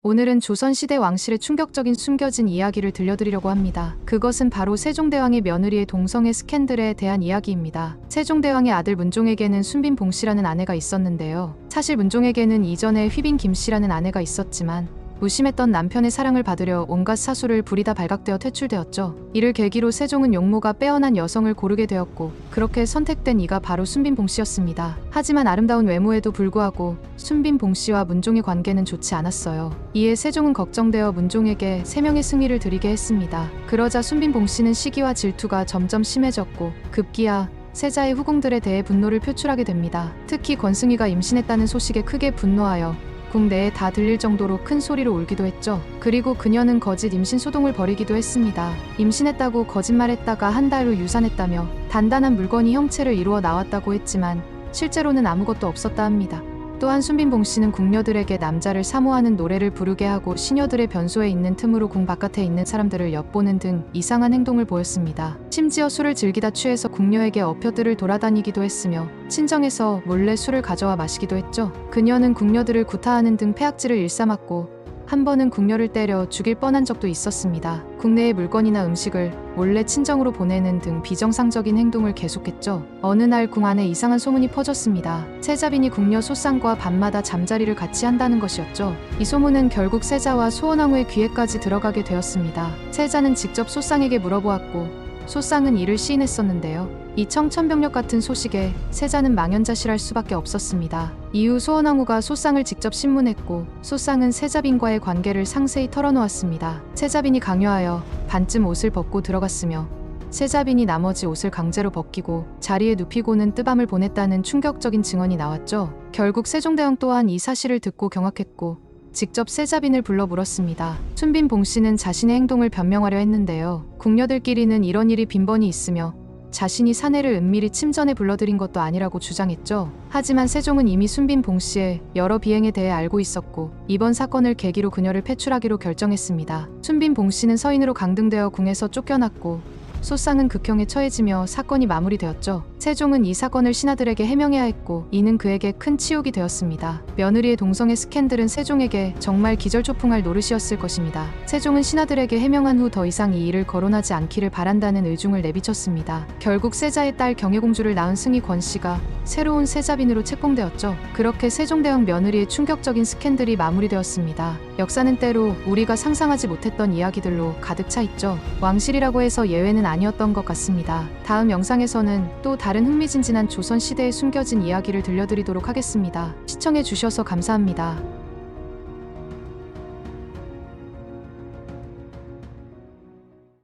오늘은 조선시대 왕실의 충격적인 숨겨진 이야기를 들려드리려고 합니다. 그것은 바로 세종대왕의 며느리의 동성애 스캔들에 대한 이야기입니다. 세종대왕의 아들 문종에게는 순빈 봉씨라는 아내가 있었는데요. 사실 문종에게는 이전에 휘빈 김씨라는 아내가 있었지만 무심했던 남편의 사랑을 받으려 온갖 사수를 부리다 발각되어 퇴출되었죠. 이를 계기로 세종은 용모가 빼어난 여성을 고르게 되었고 그렇게 선택된 이가 바로 순빈 봉씨였습니다. 하지만 아름다운 외모에도 불구하고 순빈 봉씨와 문종의 관계는 좋지 않았어요. 이에 세종은 걱정되어 문종에게 3명의 승리를 드리게 했습니다. 그러자 순빈 봉씨는 시기와 질투가 점점 심해졌고 급기야 세자의 후궁들에 대해 분노를 표출하게 됩니다. 특히 권승위가 임신했다는 소식에 크게 분노하여 국내에 다 들릴 정도로 큰 소리로 울기도 했죠. 그리고 그녀는 거짓 임신 소동을 벌이기도 했습니다. 임신했다고 거짓말했다가 한 달 후 유산했다며 단단한 물건이 형체를 이루어 나왔다고 했지만 실제로는 아무것도 없었다 합니다. 또한 순빈 봉씨는 궁녀들에게 남자를 사모하는 노래를 부르게 하고 시녀들의 변소에 있는 틈으로 궁 바깥에 있는 사람들을 엿보는 등 이상한 행동을 보였습니다. 심지어 술을 즐기다 취해서 궁녀에게 엎혀들을 돌아다니기도 했으며 친정에서 몰래 술을 가져와 마시기도 했죠. 그녀는 궁녀들을 구타하는 등 폐악질을 일삼았고 한 번은 궁녀를 때려 죽일 뻔한 적도 있었습니다. 국내의 물건이나 음식을 몰래 친정으로 보내는 등 비정상적인 행동을 계속했죠. 어느 날 궁 안에 이상한 소문이 퍼졌습니다. 세자빈이 궁녀 소쌍과 밤마다 잠자리를 같이 한다는 것이었죠. 이 소문은 결국 세자와 소원왕후의 귀에까지 들어가게 되었습니다. 세자는 직접 소쌍에게 물어보았고 소쌍은 이를 시인했었는데요. 이 청천벽력 같은 소식에 세자는 망연자실할 수밖에 없었습니다. 이후 소원왕후가 소쌍을 직접 신문했고 소쌍은 세자빈과의 관계를 상세히 털어놓았습니다. 세자빈이 강요하여 반쯤 옷을 벗고 들어갔으며 세자빈이 나머지 옷을 강제로 벗기고 자리에 눕히고는 뜨밤을 보냈다는 충격적인 증언이 나왔죠. 결국 세종대왕 또한 이 사실을 듣고 경악했고 직접 세자빈을 불러 물었습니다. 순빈 봉씨는 자신의 행동을 변명하려 했는데요. 궁녀들끼리는 이런 일이 빈번히 있으며 자신이 사내를 은밀히 침전에 불러들인 것도 아니라고 주장했죠. 하지만 세종은 이미 순빈 봉씨의 여러 비행에 대해 알고 있었고 이번 사건을 계기로 그녀를 폐출하기로 결정했습니다. 순빈 봉씨는 서인으로 강등되어 궁에서 쫓겨났고 소쌍은 극형에 처해지며 사건이 마무리되었죠. 세종은 이 사건을 신하들에게 해명해야 했고 이는 그에게 큰 치욕이 되었습니다. 며느리의 동성애 스캔들은 세종에게 정말 기절초풍할 노릇이었을 것입니다. 세종은 신하들에게 해명한 후 더 이상 이 일을 거론하지 않기를 바란다는 의중을 내비쳤습니다. 결국 세자의 딸 경혜공주를 낳은 승희 권씨가 새로운 세자빈으로 책봉되었죠. 그렇게 세종대왕 며느리의 충격적인 스캔들이 마무리되었습니다. 역사는 때로 우리가 상상하지 못했던 이야기들로 가득 차 있죠. 왕실이라고 해서 예외는 아니었던 것 같습니다. 다음 영상에서는 또 다른 흥미진진한 조선시대에 숨겨진 이야기를 들려드리도록 하겠습니다. 시청해주셔서 감사합니다.